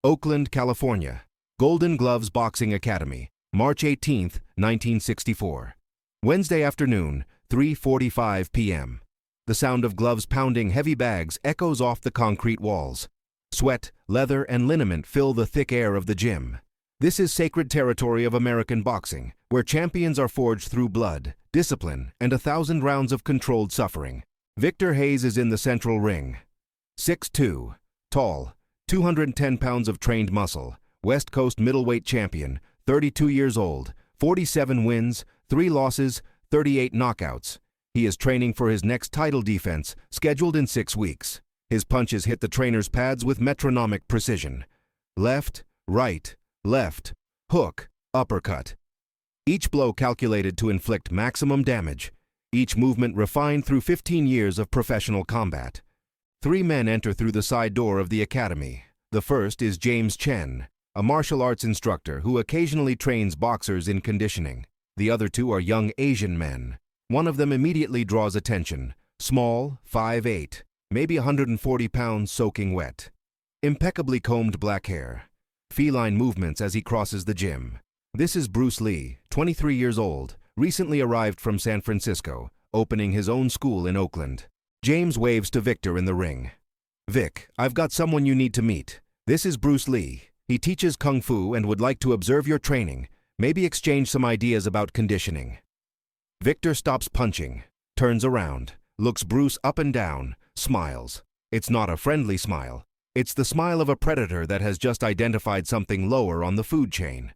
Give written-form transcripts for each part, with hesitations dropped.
Oakland, California. Golden Gloves Boxing Academy, March 18, 1964. Wednesday afternoon, 3:45 p.m. The sound of gloves pounding heavy bags echoes off the concrete walls. Sweat, leather, and liniment fill the thick air of the gym. This is sacred territory of American boxing, where champions are forged through blood, discipline, and 1,000 rounds of controlled suffering. Victor Hayes is in the central ring. 6'2", tall, 210 pounds of trained muscle, West Coast middleweight champion, 32 years old, 47 wins, 3 losses, 38 knockouts. He is training for his next title defense, scheduled in 6 weeks. His punches hit the trainer's pads with metronomic precision. Left, right, left, hook, uppercut. Each blow calculated to inflict maximum damage. Each movement refined through 15 years of professional combat. 3 men enter through the side door of the academy. The first is James Chen, a martial arts instructor who occasionally trains boxers in conditioning. The other 2 are young Asian men. One of them immediately draws attention. Small, 5'8", maybe 140 pounds, soaking wet. Impeccably combed black hair. Feline movements as he crosses the gym. This is Bruce Lee, 23 years old, recently arrived from San Francisco, opening his own school in Oakland. James waves to Victor in the ring. "Vic, I've got someone you need to meet. This is Bruce Lee. He teaches Kung Fu and would like to observe your training, maybe exchange some ideas about conditioning." Victor stops punching, turns around, looks Bruce up and down, smiles. It's not a friendly smile. It's the smile of a predator that has just identified something lower on the food chain.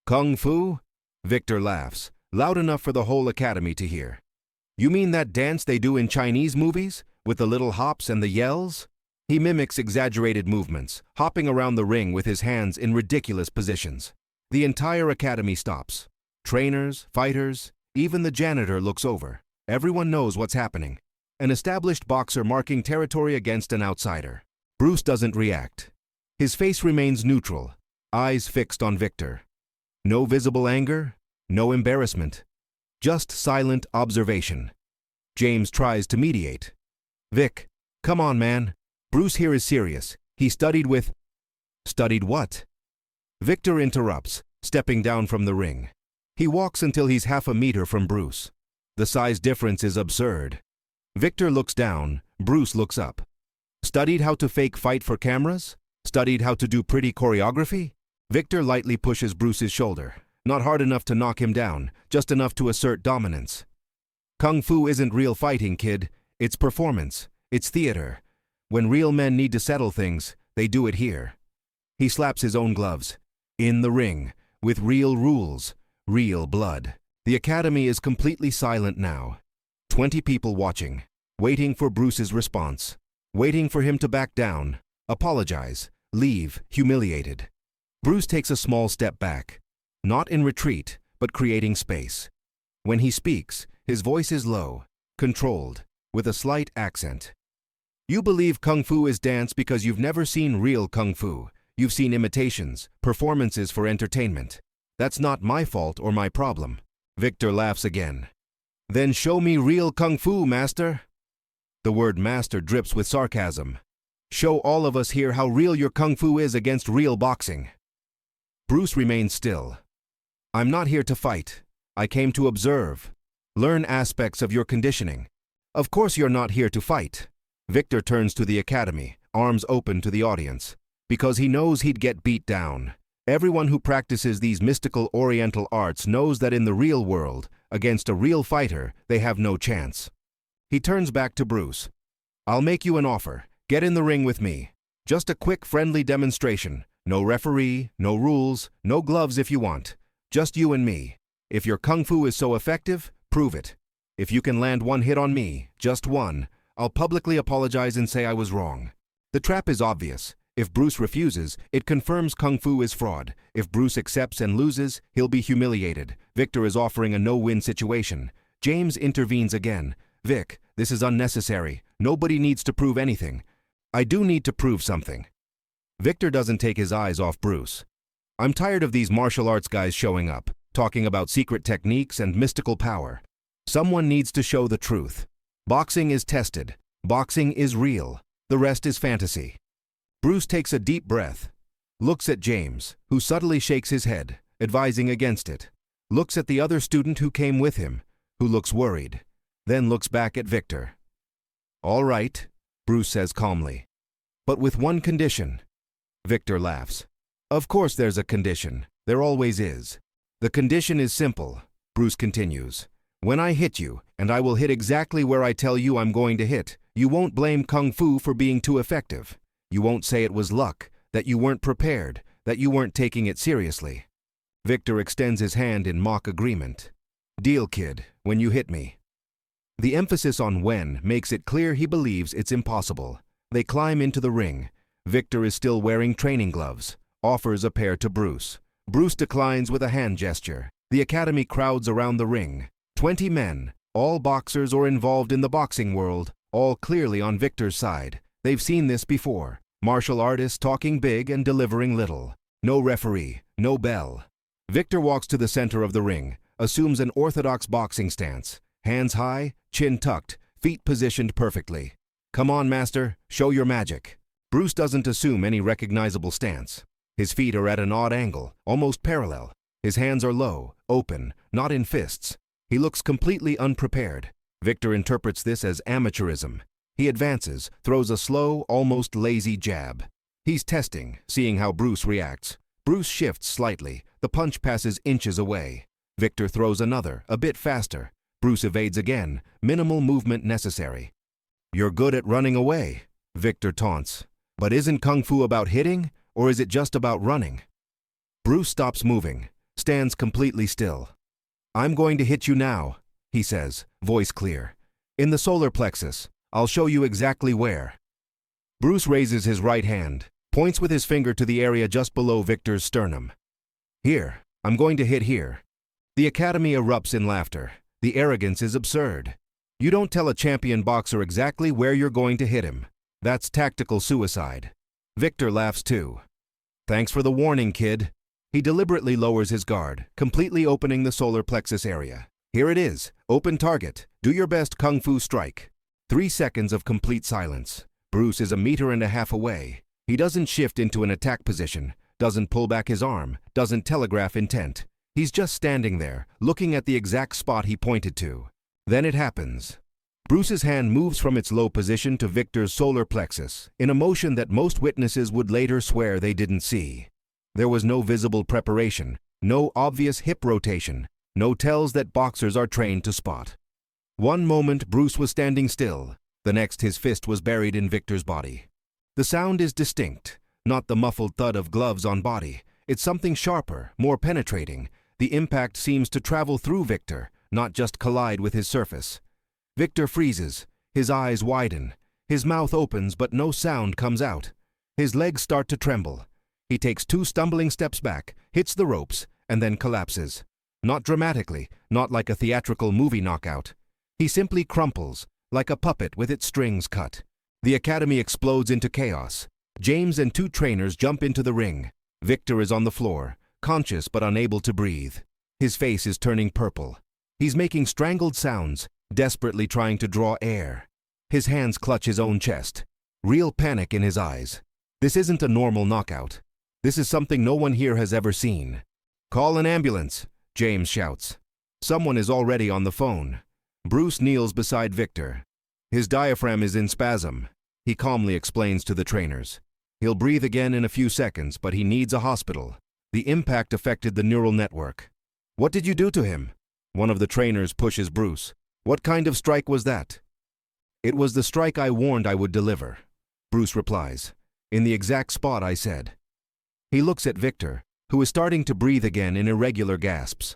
"Kung Fu?" Victor laughs, loud enough for the whole academy to hear. "You mean that dance they do in Chinese movies, with the little hops and the yells?" He mimics exaggerated movements, hopping around the ring with his hands in ridiculous positions. The entire academy stops. Trainers, fighters, even the janitor looks over. Everyone knows what's happening. An established boxer marking territory against an outsider. Bruce doesn't react. His face remains neutral, eyes fixed on Victor. No visible anger, no embarrassment. Just silent observation. James tries to mediate. "Vic, come on, man. Bruce here is serious. He studied with..." "Studied what?" Victor interrupts, stepping down from the ring. He walks until he's half a meter from Bruce. The size difference is absurd. Victor looks down, Bruce looks up. "Studied how to fake fight for cameras? Studied how to do pretty choreography?" Victor lightly pushes Bruce's shoulder. Not hard enough to knock him down, just enough to assert dominance. "Kung Fu isn't real fighting, kid. It's performance. It's theater. When real men need to settle things, they do it here." He slaps his own gloves. In the ring, with real rules, real blood. The academy is completely silent now. 20 people watching, waiting for Bruce's response, waiting for him to back down, apologize, leave, humiliated. Bruce takes a small step back, not in retreat, but creating space. When he speaks, his voice is low, controlled, with a slight accent. "You believe Kung Fu is dance because you've never seen real Kung Fu. You've seen imitations, performances for entertainment. That's not my fault or my problem." Victor laughs again. "Then show me real Kung Fu, master." The word master drips with sarcasm. "Show all of us here how real your Kung Fu is against real boxing." Bruce remains still. "I'm not here to fight. I came to observe. Learn aspects of your conditioning. Of course you're not here to fight." Victor turns to the academy, arms open to the audience, because he knows he'd get beat down. Everyone who practices these mystical oriental arts knows that in the real world, against a real fighter, they have no chance. He turns back to Bruce. "I'll make you an offer. Get in the ring with me. Just a quick friendly demonstration. No referee, no rules, no gloves if you want. Just you and me. If your Kung Fu is so effective, prove it. If you can land one hit on me, just one, I'll publicly apologize and say I was wrong." The trap is obvious. If Bruce refuses, it confirms Kung Fu is fraud. If Bruce accepts and loses, he'll be humiliated. Victor is offering a no-win situation. James intervenes again. "Vic, this is unnecessary. Nobody needs to prove anything." "I do need to prove something." Victor doesn't take his eyes off Bruce. "I'm tired of these martial arts guys showing up, talking about secret techniques and mystical power. Someone needs to show the truth. Boxing is tested. Boxing is real. The rest is fantasy." Bruce takes a deep breath. Looks at James, who subtly shakes his head, advising against it. Looks at the other student who came with him, who looks worried. Then looks back at Victor. "All right," Bruce says calmly. "But with one condition." Victor laughs. "Of course there's a condition. There always is. The condition is simple," Bruce continues. "When I hit you, and I will hit exactly where I tell you I'm going to hit, you won't blame Kung Fu for being too effective. You won't say it was luck, that you weren't prepared, that you weren't taking it seriously." Victor extends his hand in mock agreement. "Deal, kid, when you hit me." The emphasis on when makes it clear he believes it's impossible. They climb into the ring. Victor is still wearing training gloves, offers a pair to Bruce. Bruce declines with a hand gesture. The academy crowds around the ring. 20 men, all boxers or involved in the boxing world, all clearly on Victor's side. They've seen this before. Martial artists talking big and delivering little. No referee, no bell. Victor walks to the center of the ring, assumes an orthodox boxing stance. Hands high, chin tucked, feet positioned perfectly. "Come on, master, show your magic." Bruce doesn't assume any recognizable stance. His feet are at an odd angle, almost parallel. His hands are low, open, not in fists. He looks completely unprepared. Victor interprets this as amateurism. He advances, throws a slow, almost lazy jab. He's testing, seeing how Bruce reacts. Bruce shifts slightly. The punch passes inches away. Victor throws another, a bit faster. Bruce evades again, minimal movement necessary. "You're good at running away," Victor taunts. "But isn't Kung Fu about hitting, or is it just about running?" Bruce stops moving, stands completely still. "I'm going to hit you now," he says, voice clear. "In the solar plexus. I'll show you exactly where." Bruce raises his right hand, points with his finger to the area just below Victor's sternum. "Here, I'm going to hit here." The academy erupts in laughter. The arrogance is absurd. You don't tell a champion boxer exactly where you're going to hit him. That's tactical suicide. Victor laughs too. "Thanks for the warning, kid." He deliberately lowers his guard, completely opening the solar plexus area. "Here it is. Open target. Do your best Kung Fu strike." 3 seconds of complete silence. Bruce is 1.5 meters away. He doesn't shift into an attack position, doesn't pull back his arm, doesn't telegraph intent. He's just standing there, looking at the exact spot he pointed to. Then it happens. Bruce's hand moves from its low position to Victor's solar plexus, in a motion that most witnesses would later swear they didn't see. There was no visible preparation, no obvious hip rotation, no tells that boxers are trained to spot. One moment Bruce was standing still, the next his fist was buried in Victor's body. The sound is distinct, not the muffled thud of gloves on body. It's something sharper, more penetrating. The impact seems to travel through Victor, not just collide with his surface. Victor freezes, his eyes widen, his mouth opens but no sound comes out. His legs start to tremble. He takes 2 stumbling steps back, hits the ropes, and then collapses. Not dramatically, not like a theatrical movie knockout. He simply crumples, like a puppet with its strings cut. The academy explodes into chaos. James and 2 trainers jump into the ring. Victor is on the floor, conscious but unable to breathe. His face is turning purple. He's making strangled sounds, desperately trying to draw air. His hands clutch his own chest. Real panic in his eyes. This isn't a normal knockout. This is something no one here has ever seen. "Call an ambulance," James shouts. Someone is already on the phone. Bruce kneels beside Victor. His diaphragm is in spasm. He calmly explains to the trainers. He'll breathe again in a few seconds, but he needs a hospital. The impact affected the neural network. "What did you do to him?" One of the trainers pushes Bruce. "What kind of strike was that?" "It was the strike I warned I would deliver," Bruce replies. "In the exact spot I said." He looks at Victor, who is starting to breathe again in irregular gasps.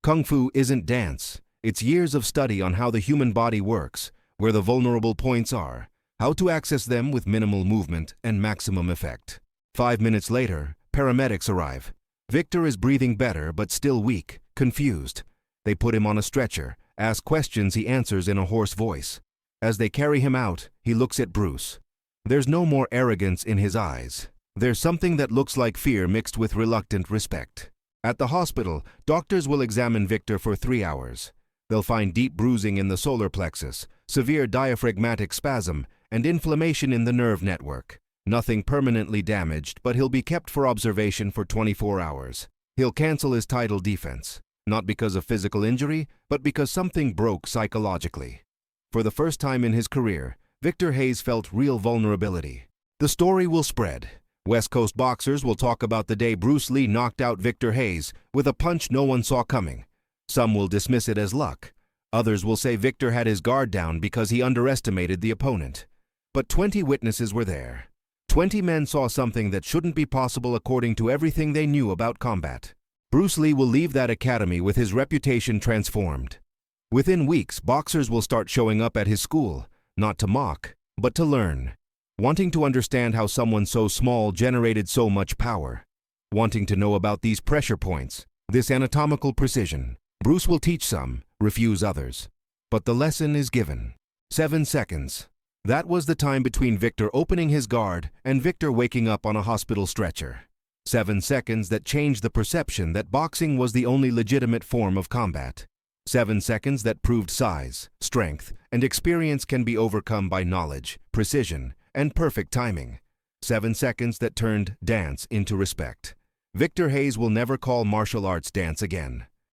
Kung Fu isn't dance. It's years of study on how the human body works, where the vulnerable points are, how to access them with minimal movement and maximum effect. 5 minutes later, paramedics arrive. Victor is breathing better but still weak, confused. They put him on a stretcher, ask questions he answers in a hoarse voice. As they carry him out, he looks at Bruce. There's no more arrogance in his eyes. There's something that looks like fear mixed with reluctant respect. At the hospital, doctors will examine Victor for 3 hours. They'll find deep bruising in the solar plexus, severe diaphragmatic spasm, and inflammation in the nerve network. Nothing permanently damaged, but he'll be kept for observation for 24 hours. He'll cancel his title defense, not because of physical injury, but because something broke psychologically. For the first time in his career, Victor Hayes felt real vulnerability. The story will spread. West Coast boxers will talk about the day Bruce Lee knocked out Victor Hayes with a punch no one saw coming. Some will dismiss it as luck. Others will say Victor had his guard down because he underestimated the opponent. But 20 witnesses were there. 20 men saw something that shouldn't be possible according to everything they knew about combat. Bruce Lee will leave that academy with his reputation transformed. Within weeks, boxers will start showing up at his school, not to mock, but to learn. Wanting to understand how someone so small generated so much power. Wanting to know about these pressure points, this anatomical precision. Bruce will teach some, refuse others. But the lesson is given. 7 seconds. That was the time between Victor opening his guard and Victor waking up on a hospital stretcher. 7 seconds that changed the perception that boxing was the only legitimate form of combat. 7 seconds that proved size, strength, and experience can be overcome by knowledge, precision, and perfect timing. 7 seconds that turned dance into respect. Victor Hayes will never call martial arts dance again.